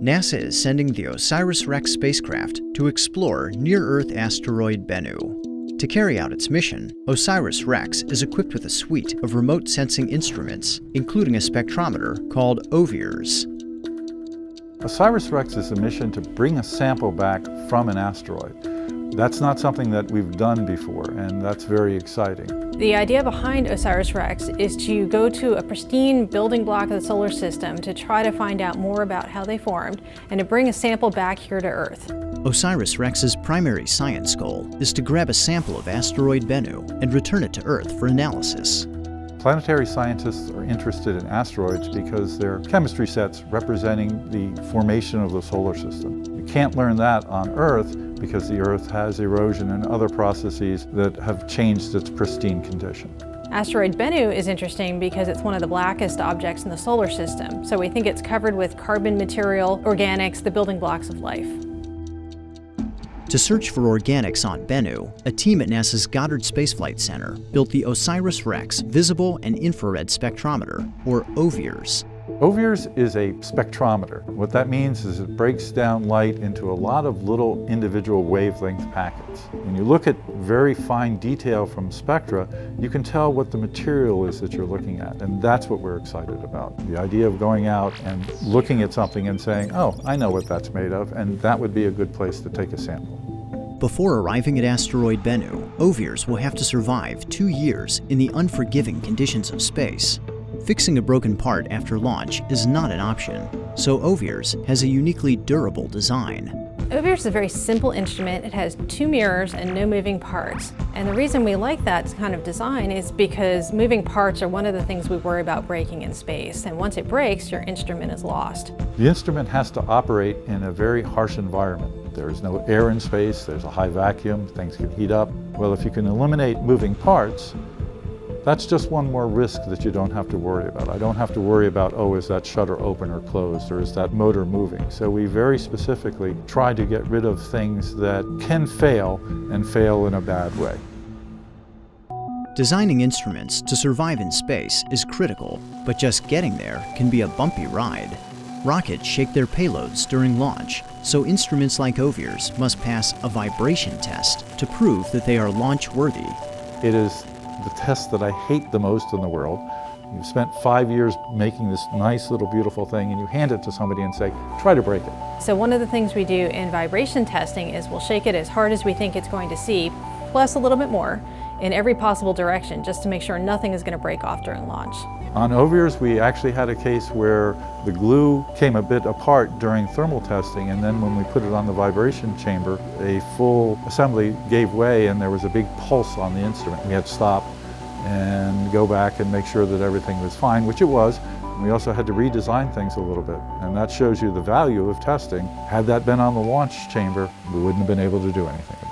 NASA is sending the OSIRIS-REx spacecraft to explore near-Earth asteroid Bennu. To carry out its mission, OSIRIS-REx is equipped with a suite of remote sensing instruments, including a spectrometer called OSIRIS. OSIRIS-REx is a mission to bring a sample back from an asteroid. That's not something that we've done before, and that's very exciting. The idea behind OSIRIS-REx is to go to a pristine building block of the solar system to try to find out more about how they formed and to bring a sample back here to Earth. OSIRIS-REx's primary science goal is to grab a sample of asteroid Bennu and return it to Earth for analysis. Planetary scientists are interested in asteroids because they're chemistry sets representing the formation of the solar system. You can't learn that on Earth because the Earth has erosion and other processes that have changed its pristine condition. Asteroid Bennu is interesting because it's one of the blackest objects in the solar system, so we think it's covered with carbon material, organics, the building blocks of life. To search for organics on Bennu, a team at NASA's Goddard Space Flight Center built the OSIRIS-REx Visible and Infrared Spectrometer, or OVIRS. OVIRS is a spectrometer. What that means is it breaks down light into a lot of little individual wavelength packets. When you look at very fine detail from spectra, you can tell what the material is that you're looking at, and that's what we're excited about. The idea of going out and looking at something and saying, oh, I know what that's made of, and that would be a good place to take a sample. Before arriving at asteroid Bennu, OVIRS will have to survive 2 years in the unforgiving conditions of space. Fixing a broken part after launch is not an option, so OVIRS has a uniquely durable design. OVIRS is a very simple instrument. It has 2 mirrors and no moving parts. And the reason we like that kind of design is because moving parts are one of the things we worry about breaking in space. And once it breaks, your instrument is lost. The instrument has to operate in a very harsh environment. There's no air in space, there's a high vacuum, things can heat up. Well, if you can eliminate moving parts, that's just one more risk that you don't have to worry about. I don't have to worry about, oh, is that shutter open or closed, or is that motor moving? So we very specifically try to get rid of things that can fail and fail in a bad way. Designing instruments to survive in space is critical, but just getting there can be a bumpy ride. Rockets shake their payloads during launch, so instruments like OVIRS must pass a vibration test to prove that they are launch-worthy. It is the test that I hate the most in the world. You've spent 5 years making this nice little beautiful thing and you hand it to somebody and say, try to break it. So one of the things we do in vibration testing is we'll shake it as hard as we think it's going to see, plus a little bit more, in every possible direction, just to make sure nothing is going to break off during launch. On OVIRS, we actually had a case where the glue came a bit apart during thermal testing, and then when we put it on the vibration chamber, a full assembly gave way and there was a big pulse on the instrument. We had to stop and go back and make sure that everything was fine, which it was. We also had to redesign things a little bit, and that shows you the value of testing. Had that been on the launch chamber, we wouldn't have been able to do anything about it.